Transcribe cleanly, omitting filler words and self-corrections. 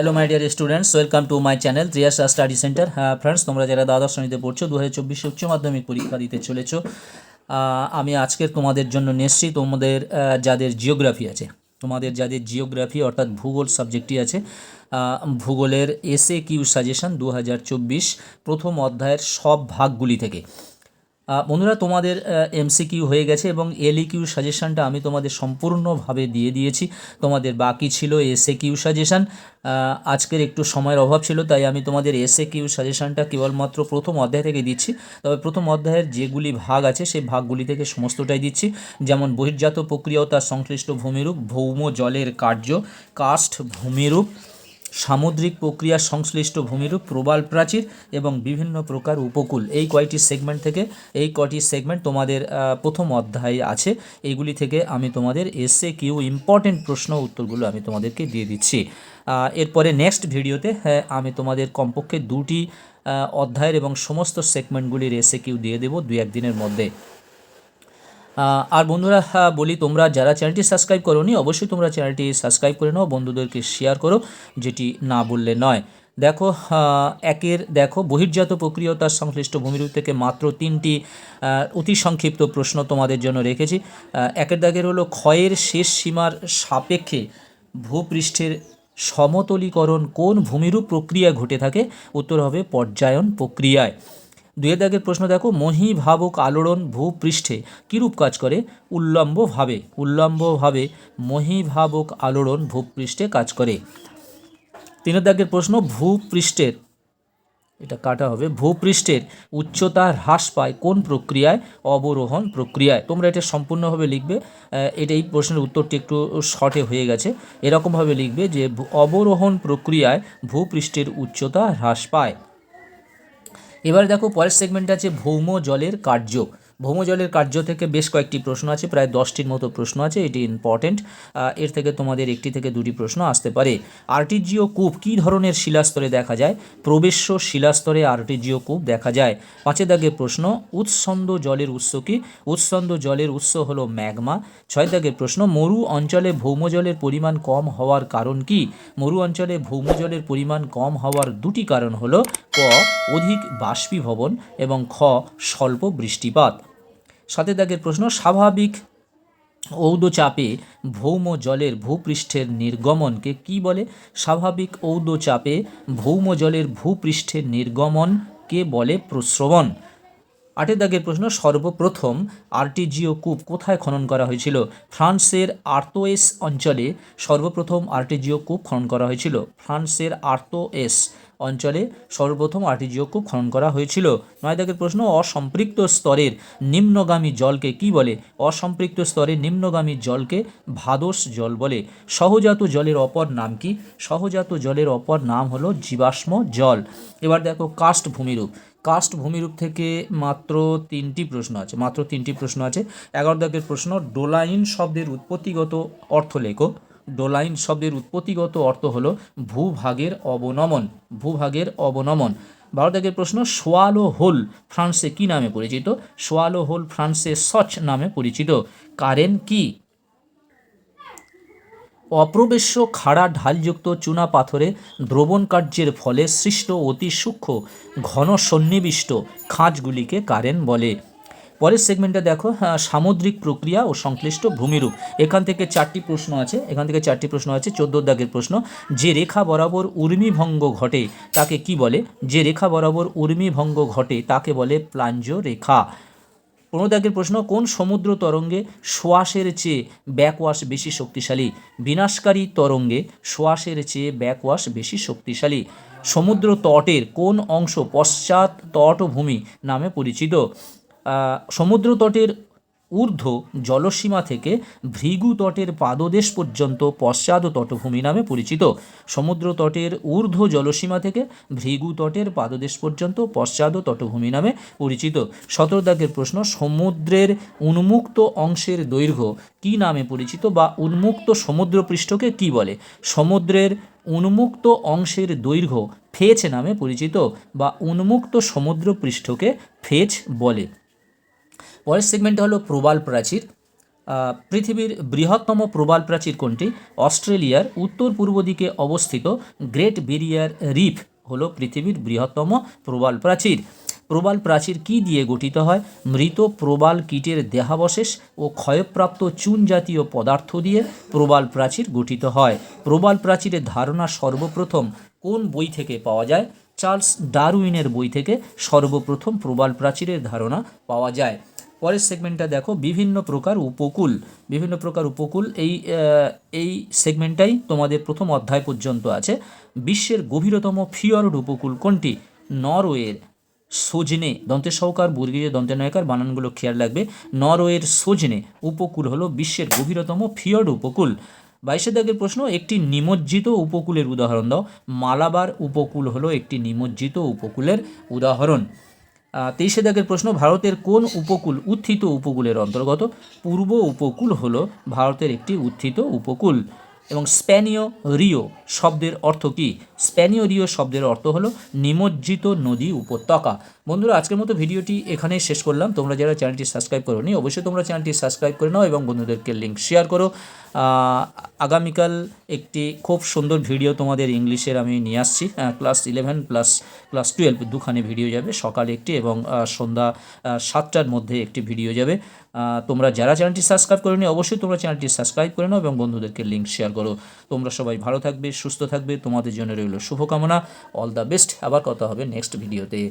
Hello my dear students, welcome to my channel Triyasha study centre. Friends, তোমরা যারা দ্বাদশ শ্রেণীতে পড়ছো, 2024 উচ্চ মাধ্যমিক পরীক্ষা দিতে চলেছো, আমি আজকের তোমাদের জন্য নিশ্চিত তোমাদের যাদের জিওগ্রাফি অর্থাৎ ভূগোল সাবজেক্টটি আছে, ভূগোলের SAQ সাজেশন 2024 প্রথম অধ্যায়ের সব ভাগগুলি থেকে। বন্ধুরা, তোমাদের MCQ হয়ে গেছে এবং LEQ সাজেশানটা আমি তোমাদের সম্পূর্ণভাবে দিয়ে দিয়েছি। তোমাদের বাকি ছিল SAQ সাজেশান। আজকের একটু সময়ের অভাব ছিল, তাই আমি তোমাদের SAQ সাজেশানটা কেবলমাত্র প্রথম অধ্যায় থেকে দিচ্ছি। তবে প্রথম অধ্যায়ের যেগুলি ভাগ আছে সেই ভাগগুলি থেকে সমস্তটাই দিচ্ছি, যেমন বহির্জাত প্রক্রিয়া ও তার সংশ্লিষ্ট ভূমিরূপ, ভৌম জলের কার্য, কাস্ট ভূমিরূপ, সামুদ্রিক প্রক্রিয়া সংশ্লিষ্ট ভূমিরূপ, প্রবাল প্রাচীর এবং বিভিন্ন প্রকার উপকূল। এই কয়টি সেগমেন্ট তোমাদের প্রথম অধ্যায়ে আছে। এইগুলি থেকে আমি তোমাদের SAQ ইম্পর্টেন্ট প্রশ্ন উত্তরগুলো আমি তোমাদেরকে দিয়ে দিচ্ছি। এরপরে নেক্সট ভিডিওতে আমি তোমাদের কমপক্ষে 2টি অধ্যায়ের এবং সমস্ত সেগমেন্টগুলির SAQ দিয়ে দেবো 2-1 দিনের মধ্যে। আর বন্ধুরা, বলি, তোমরা যারা চ্যানেলটি সাবস্ক্রাইব করোনি, অবশ্যই তোমরা চ্যানেলটি সাবস্ক্রাইব করে নাও, বন্ধুদেরকে শেয়ার করো, যেটি না বললে নয়। দেখো বহির্জাত প্রক্রিয়া তার সংশ্লিষ্ট ভূমিরূপ থেকে মাত্র 3টি অতি সংক্ষিপ্ত প্রশ্ন তোমাদের জন্য রেখেছি। একের দাগের হলো, ক্ষয়ের শেষ সীমার সাপেক্ষে ভূপৃষ্ঠের সমতলীকরণ কোন ভূমিরূপ প্রক্রিয়া ঘটে থাকে? উত্তর হবে পর্যায়ন প্রক্রিয়ায়। 2 দাগের প্রশ্ন দেখো, মহীভাবক আলোড়ন ভূপৃষ্ঠে কীরূপ কাজ করে? উল্লম্বভাবে মহীভাবক আলোড়ন ভূপৃষ্ঠে কাজ করে। 3 দাগের প্রশ্ন, ভূপৃষ্ঠের উচ্চতা হ্রাস পায় কোন প্রক্রিয়ায়? অবরোহণ প্রক্রিয়ায়। তোমরা এটা সম্পূর্ণভাবে লিখবে। এই প্রশ্নের উত্তরটি একটু শর্টে হয়ে গেছে। এরকমভাবে লিখবে যে অবরোহণ প্রক্রিয়ায় ভূপৃষ্ঠের উচ্চতা হ্রাস পায়। এবারে দেখো, পরের সেগমেন্ট আছে ভৌম জলের কার্য। ভৌম জলের কার্য থেকে বেশ কয়েকটি প্রশ্ন আছে, প্রায় 10টির মতো প্রশ্ন আছে। এটি ইম্পর্টেন্ট। এর থেকে তোমাদের 1 থেকে 2টি প্রশ্ন আসতে পারে। আর্টিজিও কূপ কী ধরনের শিলাস্তরে দেখা যায়? প্রবেশ্য শিলাস্তরে আর্টিজিও কূপ দেখা যায়। 5 দাগের প্রশ্ন, উৎসন্দ জলের উৎস কী? উৎসন্দ জলের উৎস হলো ম্যাগমা। 6 দাগের প্রশ্ন, মরু অঞ্চলে ভৌম জলের পরিমাণ কম হওয়ার কারণ কি? মরু অঞ্চলে ভৌম জলের পরিমাণ কম হওয়ার 2টি কারণ হলো ক, অধিক বাষ্পীভবন এবং খ, স্বল্প বৃষ্টিপাত। 7 দাগের প্রশ্ন, স্বাভাবিক ঔদচাপে ভৌম জলের ভূপৃষ্ঠের নির্গমনকে কি বলে? স্বাভাবিক ঔদচাপে ভৌম জলের ভূপৃষ্ঠের নির্গমনকে বলে প্রস্রবণ। 8 দাগের প্রশ্ন, সর্বপ্রথম আর্টিজিও কূপ কোথায় খনন করা হয়েছিল? ফ্রান্সের আর্তোয়েস অঞ্চলে সর্বপ্রথম আর্টিজিও কূপ খনন করা হয়েছিল। ফ্রান্সের আর্তোয়েস অঞ্চলে সর্বপ্রথম আর্টিজিও কূপ খনন করা হয়েছিল। 9 দাগের প্রশ্ন, অসম্পৃক্ত স্তরের নিম্নগামী জলকে কি বলে? অসম্পৃক্ত স্তরের নিম্নগামী জলকে ভাদস জল বলে। সহজাত জলের অপর নাম কি? সহজাত জলের অপর নাম হলো জীবাশ্ম জল। এবার দেখো, কাস্ট ভূমিরূপ। কাস্ট ভূমিরূপ থেকে মাত্র 3টি প্রশ্ন আছে। 11 দাগের প্রশ্ন, ডোলাইন শব্দের উৎপত্তিগত অর্থ লেখো। ডোলাইন শব্দের উৎপত্তিগত অর্থ হলো ভূভাগের অবনমন। 12 দাগের প্রশ্ন, সোয়ালো হোল ফ্রান্সে কি নামে পরিচিত? সোয়ালো হোল ফ্রান্সে সচ নামে পরিচিত। কারেন কি? অপ্রবেশ্য খাড়া ঢালযুক্ত চুনা পাথরে দ্রবণ কার্যের ফলে সৃষ্ট অতি সূক্ষ্ম ঘন সন্নিবিষ্ট খাঁজগুলিকে কারেন বলে। পরের সেগমেন্টে দেখো, সামুদ্রিক প্রক্রিয়া ও সংশ্লিষ্ট ভূমিরূপ। এখান থেকে 4টি প্রশ্ন আছে। 14 দাগের প্রশ্ন, যে রেখা বরাবর ঊর্মিভঙ্গ ঘটে তাকে কি বলে? যে রেখা বরাবর ঊর্মিভঙ্গ ঘটে তাকে বলে প্লাঞ্জ রেখা। 15 দাগের প্রশ্ন, কোন সমুদ্র তরঙ্গে সোয়াশের চেয়ে ব্যাকওয়াশ বেশি শক্তিশালী? বিনাশকারী তরঙ্গে সোয়াশের চেয়ে ব্যাকওয়াশ বেশি শক্তিশালী। সমুদ্র তটের কোন অংশ পশ্চাৎ তটভূমি নামে পরিচিত? সমুদ্র তটের ঊর্ধ্ব জলসীমা থেকে ভৃগু তটের পাদদেশ পর্যন্ত পশ্চাৎ তটভূমি নামে পরিচিত। সমুদ্র তটের ঊর্ধ্ব জলসীমা থেকে ভৃগু তটের পাদদেশ পর্যন্ত পশ্চাৎ তটভূমি নামে পরিচিত। 17 দাগের প্রশ্ন, সমুদ্রের উন্মুক্ত অংশের দৈর্ঘ্য কি নামে পরিচিত বা উন্মুক্ত সমুদ্রপৃষ্ঠকে কি বলে? সমুদ্রের উন্মুক্ত অংশের দৈর্ঘ্য ফেজ নামে পরিচিত বা উন্মুক্ত সমুদ্রপৃষ্ঠকে ফেজ বলে। পরের সেগমেন্টটা হলো প্রবাল প্রাচীর। পৃথিবীর বৃহত্তম প্রবাল প্রাচীর কোনটি? অস্ট্রেলিয়ার উত্তর পূর্ব দিকে অবস্থিত গ্রেট ব্যারিয়ার রিফ হলো পৃথিবীর বৃহত্তম প্রবাল প্রাচীর। প্রবাল প্রাচীর কী দিয়ে গঠিত হয়? মৃত প্রবাল কীটের দেহাবশেষ ও ক্ষয়প্রাপ্ত চুন জাতীয় পদার্থ দিয়ে প্রবাল প্রাচীর গঠিত হয়। প্রবাল প্রাচীরের ধারণা সর্বপ্রথম কোন বই থেকে পাওয়া যায়? চার্লস ডারউইনের বই থেকে সর্বপ্রথম প্রবাল প্রাচীরের ধারণা পাওয়া যায়। পরের সেগমেন্টটা দেখো, বিভিন্ন প্রকার উপকূল। বিভিন্ন প্রকার উপকূল এই সেগমেন্টটাই তোমাদের প্রথম অধ্যায় পর্যন্ত আছে। বিশ্বের গভীরতম ফিয়র্ড উপকূল কোনটি? নরওয়ের সোজনে, দন্তের সহকার বর্গীয় দন্তের নয়কার বানানগুলো খেয়াল রাখবে। নরওয়ের সোজনে উপকূল হলো বিশ্বের গভীরতম ফিয়র্ড উপকূল। 22 দাগের প্রশ্ন, একটি নিমজ্জিত উপকূলের উদাহরণ দাও। মালাবার উপকূল হলো একটি নিমজ্জিত উপকূলের উদাহরণ। 23 দাগের প্রশ্ন, ভারতের কোন উপকূল উত্থিত উপকূলের অন্তর্গত? পূর্ব উপকূল হলো ভারতের একটি উত্থিত উপকূল। এবং স্প্যানীয় রিও শব্দের অর্থ কী? স্প্যানীয় রিও শব্দের অর্থ হলো নিমজ্জিত নদী উপত্যকা। বন্ধুরা, আজকের মতো ভিডিওটি এখানেই শেষ করলাম। তোমরা যারা চ্যানেলটি সাবস্ক্রাইব করোনি অবশ্যই তোমরা চ্যানেলটি সাবস্ক্রাইব করে নাও এবং বন্ধুদেরকে লিঙ্ক শেয়ার করো। আগামীকাল একটি খুব সুন্দর ভিডিও তোমাদের ইংলিশের আমি নিয়ে আসছি। ক্লাস 11 প্লাস ক্লাস 12 দুখানে ভিডিও যাবে, সকালে একটি এবং সন্ধ্যা 7টার মধ্যে একটি ভিডিও যাবে। তোমরা যারা চ্যানেলটি সাবস্ক্রাইব করেনি অবশ্যই তোমরা চ্যানেলটি সাবস্ক্রাইব করে নাও এবং বন্ধুদেরকে লিঙ্ক শেয়ার করো। তোমরা সবাই ভালো থাকবে, সুস্থ থাকবে, তোমাদের জন্য রইল শুভকামনা। All the best. আবার কথা হবে নেক্সট ভিডিওতে।